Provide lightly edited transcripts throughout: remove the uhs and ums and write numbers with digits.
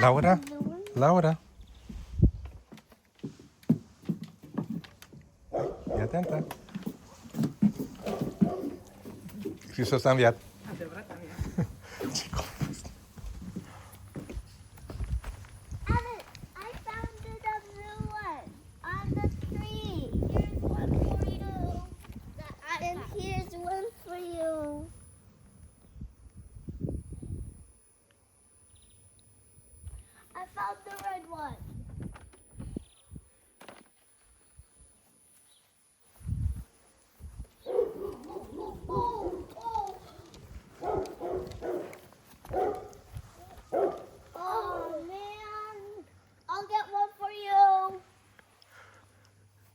Laura? Laura? E atentă. Hristos a înviat. Adevărat am eu. Ce confuz. Evan, I found the blue one on the tree. Here's one for you. And here's one for you. I found the red one. Oh man, I'll get one for you.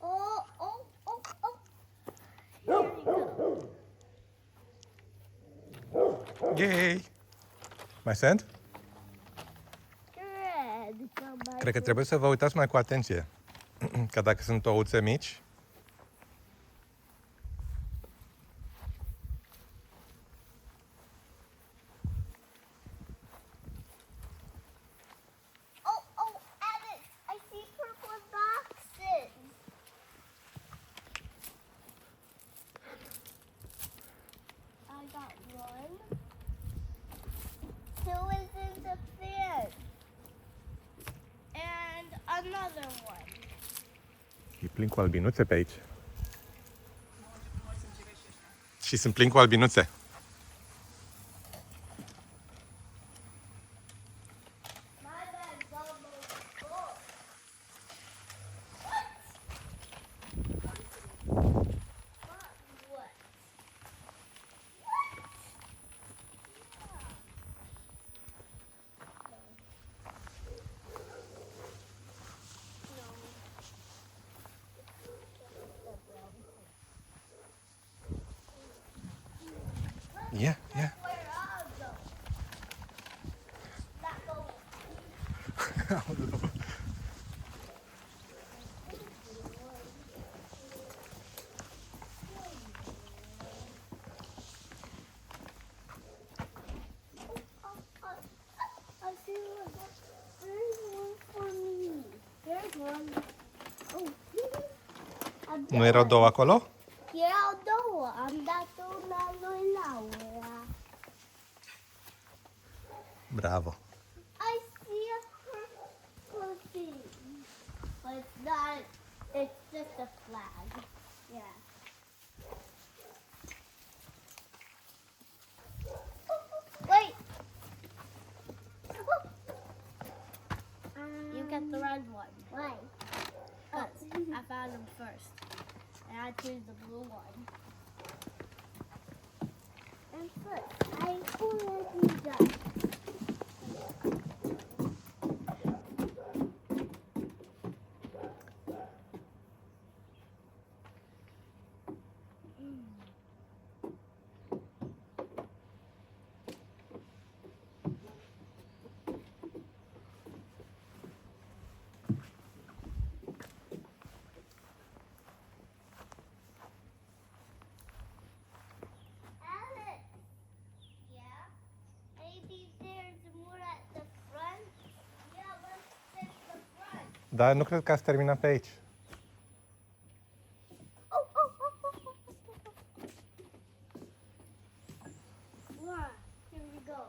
Oh. Here you go. Yay! Mai sunt? Red. Cred că trebuie să vă uitați mai cu atenție. Că dacă sunt ouțe mici, Oh, Evan, I see purple boxes. I got one. Two is in the fan. And another one. e plin cu albinuțe pe aici. Și sunt plin cu albinuțe. My bag's almost full. What? Ia. Where are those? Not going. I see one. There's one for me. There's one. Oh. Nu erau două acolo? Erau două. Am dat una lui Laura. Bravo. I see a purple thing. But it's not. It's just a flag. Yeah. Wait. You get the red one. Why? Because I found them first. And I choose the blue one. And first, I already done. Alex. Yeah? Maybe there's more at the front? Yeah, let's fix the front. Dar nu cred că ați terminat pe aici. Laura, here we go.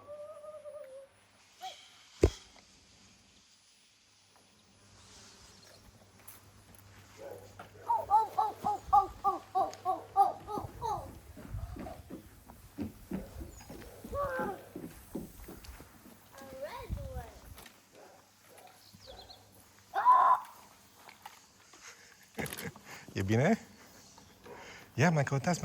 Oh. A red one. E bine? Ia, mai căutați. I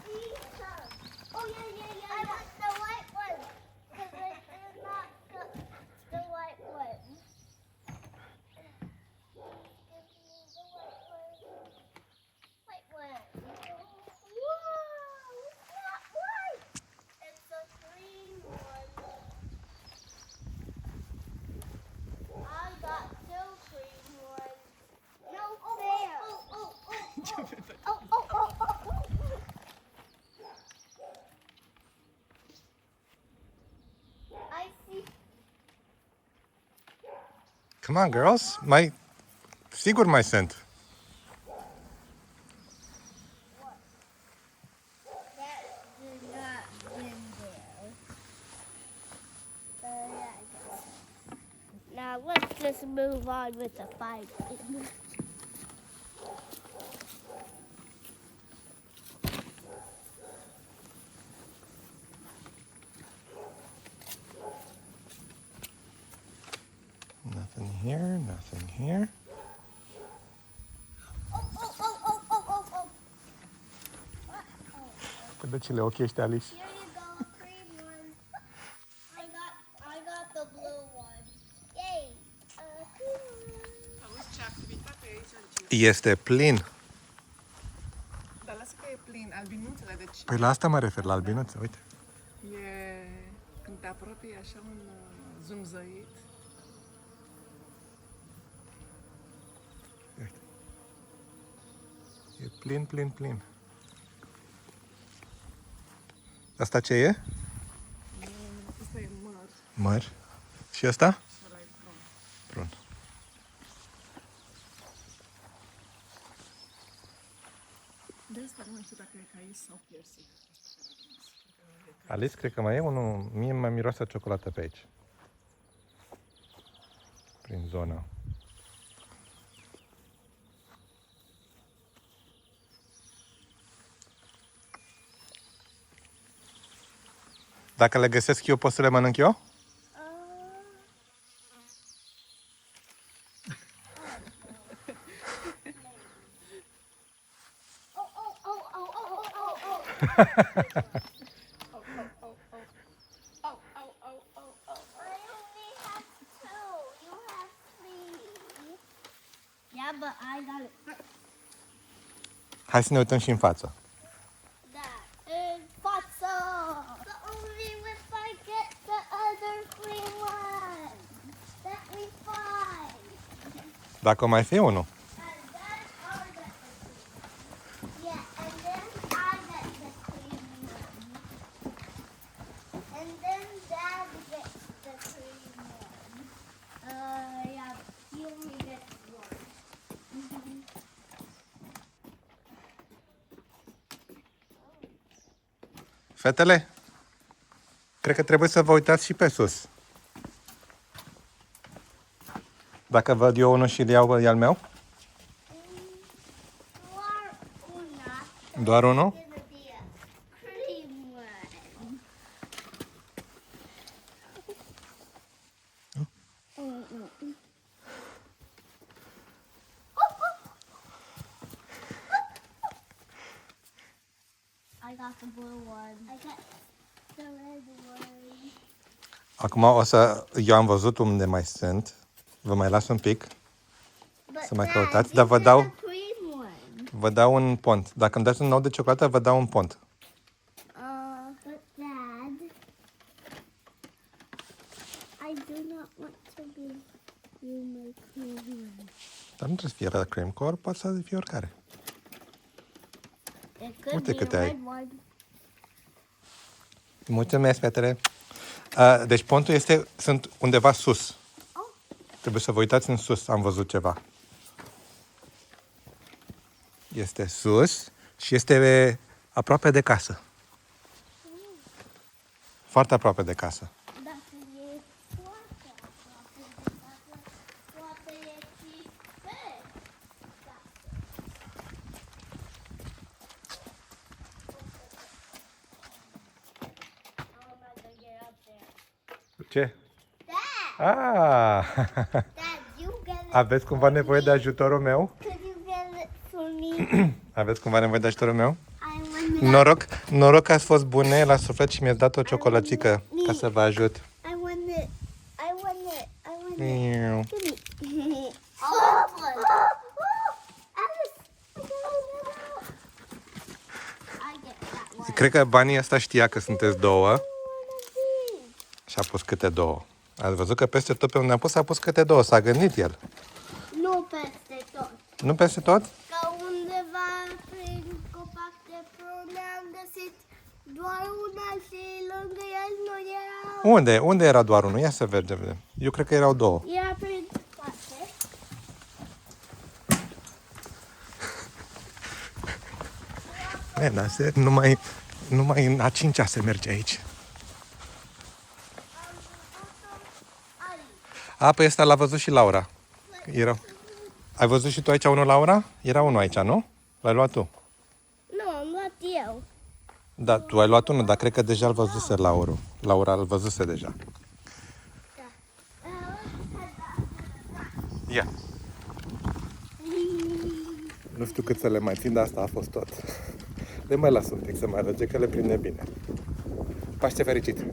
see some. Oh, yeah. I want the white one. Because I did not get the white one. Give me the white one. Whoa! It's not white. It's a green one. I got two green Come on, girls. Sigur mai sunt. That did not win there. Yeah, I guess. Now let's just move on with the fighting. Nothing here, nothing here. Cădăcile ochii ăștia, Alice. Here you go, a cream one. I got the blue one. Yay! A cream one. Auzi ce activitate e aici în Este plin. Dar lasă că e plin, albinuțele, deci Păi la asta mă refer, la albinuțe, uite. e când te apropii așa un zumzăit. Uite. E plin, plin, plin. Asta ce e? Asta e măr Măr. Și ăsta? și ăla e prun. Prun. De asta nu știu dacă e cais sau piersic. Alice, cred că mai e unul. Mie mai miroase a ciocolată pe aici. Prin zona. Dacă le găsesc eu, pot să le mănânc eu? I only have two. You have three. Yeah, but I got it. Hai să ne uităm și în față. That is față. But only if I get the other green one that we find. Dacă o mai fi unul. And then I get the green. Yeah, and then I get the green one. And then Dad gets the green one. Yeah, he only gets one. Fetele, cred că trebuie să vă uitați și pe sus. Dacă văd eu unul și îl iau, e al meu? Doar una. Doar unul? Gonna be a cream one. I got the blue one. I got the red one. Acum eu am văzut unde mai sunt. Vă mai las un pic. But Să mai Dad, căutați, dar this vă is dau- a cream one. Vă dau un pont. Dacă îmi dați un nou de ciocolată, vă dau un pont. But Dad, I do not want to be you my cream one. Dar nu trebuie să fie red cream core, poate să fie oricare. It could Uite be câte a ai. red one. Mulțumesc, fetele. Deci pontul sunt undeva sus. Trebuie să vă uitați în sus, am văzut ceva. Este sus și este aproape de casă. Foarte aproape de casă. Dacă e foarte aproape de casă, poate e și pe casă. How am I gonna get up there? Ce? Dad! Ah! Dad, you get it. Aveți cumva nevoie de ajutorul meu? Could you get it for me? Aveți cumva nevoie de ajutorul meu? I want it. Noroc că ați fost bune la suflet și mi-ați dat o ciocolățică ca să vă ajut. I want it. I want it. I want it. Miau. Give me. Oh, Alice, I get that one. Cred că banii ăsta știa că sunteți două I want a bee. și a pus câte două. Ați văzut că peste tot pe unde a pus câte două. S-a gândit el. Nu peste tot. Nu peste tot? Că undeva prin copac de prune am găsit doar una și lângă el nu era. Unde? Unde era doar unul? Ia să vedem. Eu cred că erau două. Era prin spate. Nena, numai în a 5-a se merge aici. A, pe ăsta l-a văzut și Laura. Ai văzut și tu aici unul, Laura? Era unul aici, nu? L-ai luat tu. Nu, am luat eu. Da, tu ai luat unul, dar cred că deja îl văzuse Laura. Laura îl văzuse deja. Ia. Nu știu cât să le mai țin, dar asta a fost tot. Le mai las un pic să mai arăge, că le prinde bine. Paște fericit!